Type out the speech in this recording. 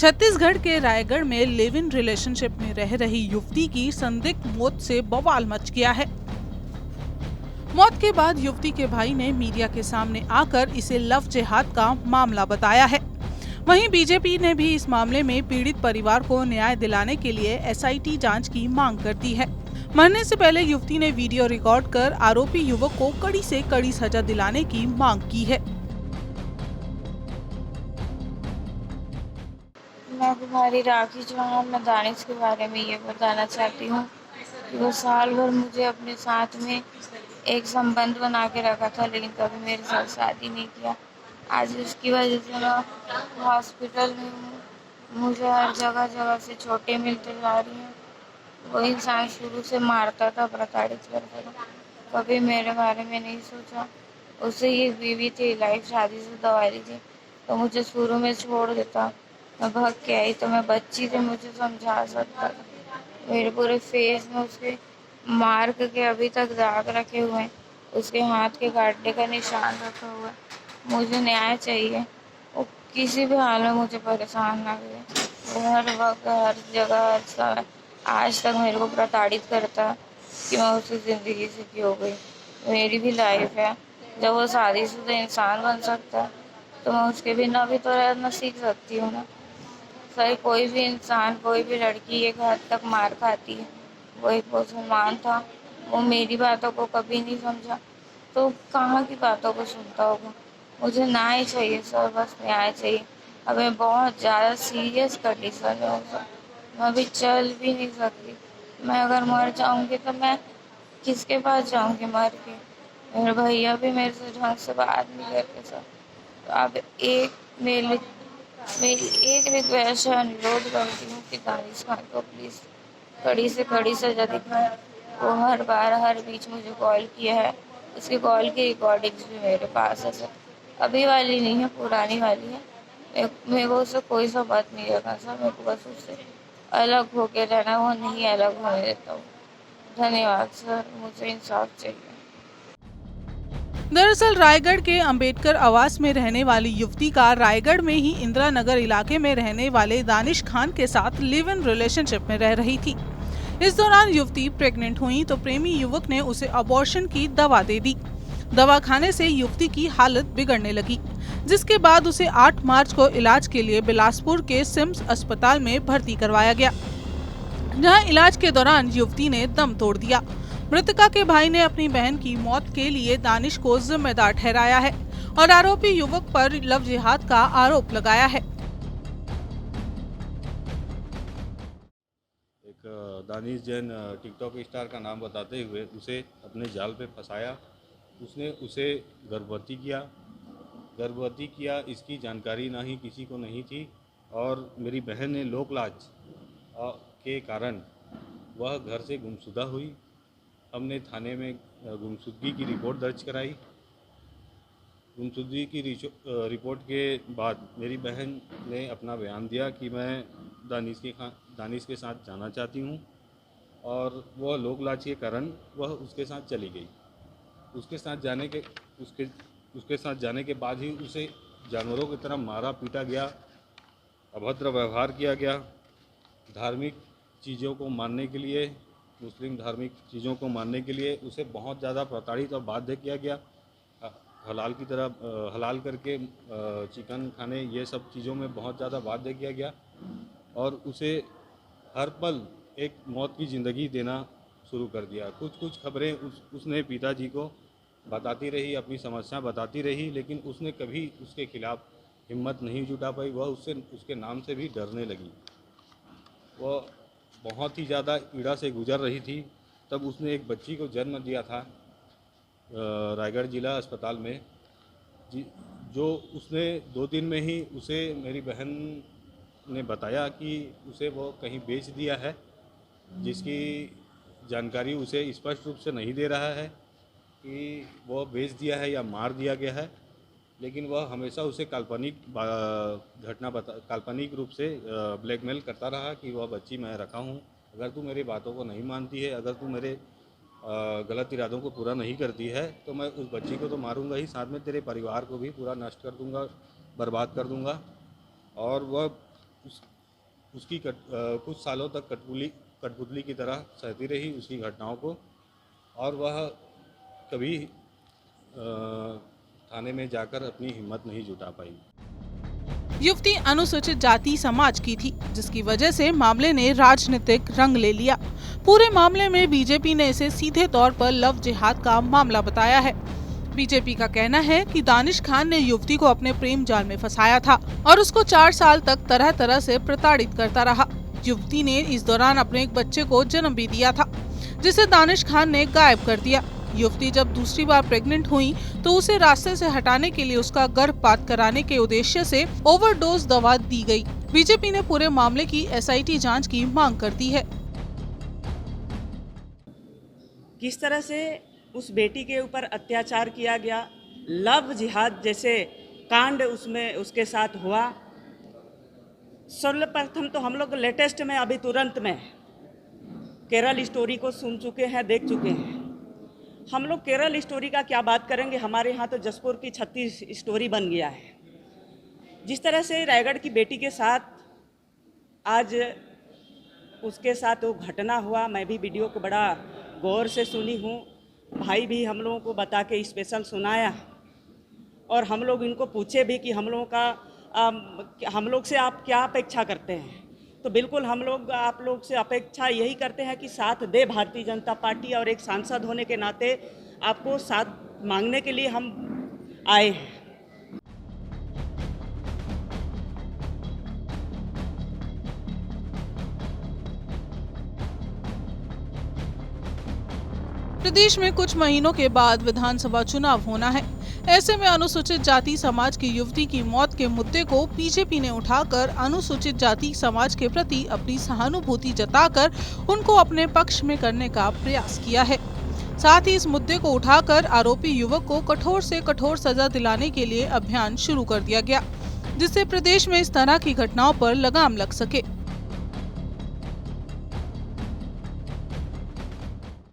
छत्तीसगढ़ के रायगढ़ में live in relationship में रह रही युवती की संदिग्ध मौत से बवाल मच गया है। मौत के बाद युवती के भाई ने मीडिया के सामने आकर इसे लव जिहाद का मामला बताया है। वहीं बीजेपी ने भी इस मामले में पीड़ित परिवार को न्याय दिलाने के लिए एसआईटी जांच की मांग कर दी है। मरने से पहले युवती ने वीडियो रिकॉर्ड कर आरोपी युवक को कड़ी से कड़ी सजा दिलाने की मांग की है। मैं कुमारी राखी चौहान, मैं दानिश के बारे में ये बताना चाहती हूँ कि वो साल भर मुझे अपने साथ में एक संबंध बना के रखा था, लेकिन कभी मेरे साथ शादी नहीं किया। आज उसकी वजह से मैं हॉस्पिटल में हूँ। मुझे हर जगह जगह से चोटें मिलते जा रही हैं। वो इंसान शुरू से मारता था, प्रताड़ित करता था, कभी मेरे बारे में नहीं सोचा। उससे ये बीवी थी, लाइफ शादीशुदा वाली थी, तो मुझे शुरू में छोड़ देता। मैं भाग के आई तो मैं बच्ची थी, मुझे समझा सकता था। मेरे पूरे फेस में उसके मार्क के अभी तक दाग रखे हुए हैं, उसके हाथ के काटने का निशान रखा हुआ है। मुझे न्याय चाहिए। वो किसी भी हाल में मुझे परेशान ना करे। वो हर वक्त, हर जगह, हर समय आज तक मेरे को प्रताड़ित करता कि मैं उसकी ज़िंदगी से क्यों गई। मेरी भी लाइफ है। जब वो शादीशुदा इंसान बन सकता है तो मैं उसके बिना भी तो रहना सीख सकती हूँ ना। सही, कोई भी इंसान, कोई भी लड़की एक हद तक मार खाती है। वो एक मुसलमान था, वो मेरी बातों को कभी नहीं समझा, तो कहाँ की बातों को सुनता होगा। मुझे न्याय चाहिए सर, बस न्याय चाहिए। हमें बहुत ज़्यादा सीरियस कंडीशन है सर, मैं अभी चल भी नहीं सकती। मैं अगर मर जाऊँगी तो मैं किसके पास जाऊँगी मर के? मेरे भैया भी मेरे से ढंग से बात नहीं करते सर। तो आप एक मेरे मेरी एक रिक्वेस्ट है, अनुरोध करती हूँ कि दानिश खान को प्लीज़ कड़ी से कड़ी सजा दिखाएं। वो हर बार, हर बीच मुझे कॉल किया है। उसकी कॉल की रिकॉर्डिंग्स भी मेरे पास है सर। अभी वाली नहीं है, पुरानी वाली है। मेरे को उससे कोई संबंध नहीं रखा सर। मेरे को बस उससे अलग होके रहना, वो नहीं अलग होने देता हूँ। धन्यवाद सर, मुझे इंसाफ चाहिए। दरअसल रायगढ़ के अंबेडकर आवास में रहने वाली युवती का रायगढ़ में ही इंदिरा नगर इलाके में रहने वाले दानिश खान के साथ लिव इन रिलेशनशिप में रह रही थी। इस दौरान युवती प्रेग्नेंट हुई तो प्रेमी युवक ने उसे अबॉर्शन की दवा दे दी। दवा खाने से युवती की हालत बिगड़ने लगी, जिसके बाद उसे 8 मार्च को इलाज के लिए बिलासपुर के सिम्स अस्पताल में भर्ती करवाया गया, जहां इलाज के दौरान युवती ने दम तोड़ दिया। मृतका के भाई ने अपनी बहन की मौत के लिए दानिश को जिम्मेदार ठहराया है और आरोपी युवक पर लव जिहाद का आरोप लगाया है। एक दानिश जैन टिकटॉक स्टार का नाम बताते हुए उसे अपने जाल पे फंसाया। उसने उसे गर्भवती किया, इसकी जानकारी ना ही किसी को नहीं थी। और मेरी बहन ने लोक लाज के कारण वह घर से गुमशुदा हुई। हमने थाने में गुमशुदगी की रिपोर्ट दर्ज कराई। गुमशुदगी की रिपोर्ट के बाद मेरी बहन ने अपना बयान दिया कि मैं दानिश के साथ जाना चाहती हूँ, और वह लोक लाज के कारण वह उसके साथ चली गई। उसके साथ जाने के बाद ही उसे जानवरों की तरह मारा पीटा गया, अभद्र व्यवहार किया गया। धार्मिक चीज़ों को मानने के लिए, मुस्लिम धार्मिक चीज़ों को मानने के लिए उसे बहुत ज़्यादा प्रताड़ित और बाध्य किया गया। हलाल करके चिकन खाने, ये सब चीज़ों में बहुत ज़्यादा बाध्य किया गया। और उसे हर पल एक मौत की ज़िंदगी देना शुरू कर दिया। कुछ खबरें उसने पिताजी को बताती रही, अपनी समस्या बताती रही, लेकिन उसने कभी उसके खिलाफ़ हिम्मत नहीं जुटा पाई। वह उसके नाम से भी डरने लगी। वह बहुत ही ज़्यादा पीड़ा से गुजर रही थी। तब उसने एक बच्ची को जन्म दिया था रायगढ़ जिला अस्पताल में, जो उसने 2 दिन में ही उसे मेरी बहन ने बताया कि उसे वो कहीं बेच दिया है, जिसकी जानकारी उसे स्पष्ट रूप से नहीं दे रहा है कि वो बेच दिया है या मार दिया गया है। लेकिन वह हमेशा उसे काल्पनिक रूप से ब्लैकमेल करता रहा कि वह बच्ची मैं रखा हूँ, अगर तू मेरी बातों को नहीं मानती है, अगर तू मेरे गलत इरादों को पूरा नहीं करती है, तो मैं उस बच्ची को तो मारूंगा ही, साथ में तेरे परिवार को भी पूरा नष्ट कर दूंगा, बर्बाद कर दूंगा। और वह उसकी कुछ सालों तक कठपुतली की तरह सहती रही उसकी घटनाओं को, और वह कभी थाने में जाकर अपनी हिम्मत नहीं जुटा पाई। युवती अनुसूचित जाति समाज की थी, जिसकी वजह से मामले ने राजनीतिक रंग ले लिया। पूरे मामले में बीजेपी ने इसे सीधे तौर पर लव जिहाद का मामला बताया है। बीजेपी का कहना है कि दानिश खान ने युवती को अपने प्रेम जाल में फंसाया था और उसको 4 साल तक तरह तरह से प्रताड़ित करता रहा। युवती ने इस दौरान अपने एक बच्चे को जन्म भी दिया था, जिसे दानिश खान ने गायब कर दिया। युवती जब दूसरी बार प्रेग्नेंट हुई तो उसे रास्ते से हटाने के लिए उसका गर्भपात कराने के उद्देश्य से ओवरडोज दवा दी गई। बीजेपी ने पूरे मामले की SIT जांच की मांग कर दी है। किस तरह से उस बेटी के ऊपर अत्याचार किया गया, लव जिहाद जैसे कांड उसमें उसके साथ हुआ। सर्वप्रथम तो हम लोग लेटेस्ट में अभी तुरंत में केरल स्टोरी को सुन चुके हैं, देख चुके हैं। हम लोग केरल स्टोरी का क्या बात करेंगे, हमारे यहाँ तो जसपुर की 36 स्टोरी बन गया है। जिस तरह से रायगढ़ की बेटी के साथ आज उसके साथ वो घटना हुआ, मैं भी वीडियो को बड़ा गौर से सुनी हूँ। भाई भी हम लोगों को बता के स्पेशल सुनाया, और हम लोग इनको पूछे भी कि हम लोग से आप क्या अपेक्षा करते हैं। तो बिल्कुल हम लोग आप लोग से अपेक्षा यही करते हैं कि साथ दे भारतीय जनता पार्टी, और एक सांसद होने के नाते आपको साथ मांगने के लिए हम आए हैं। प्रदेश में कुछ महीनों के बाद विधानसभा चुनाव होना है। ऐसे में अनुसूचित जाति समाज की युवती की मौत के मुद्दे को बीजेपी ने उठाकर अनुसूचित जाति समाज के प्रति अपनी सहानुभूति जताकर उनको अपने पक्ष में करने का प्रयास किया है। साथ ही इस मुद्दे को उठाकर आरोपी युवक को कठोर से कठोर सजा दिलाने के लिए अभियान शुरू कर दिया गया, जिससे प्रदेश में इस तरह की घटनाओं पर लगाम लग सके।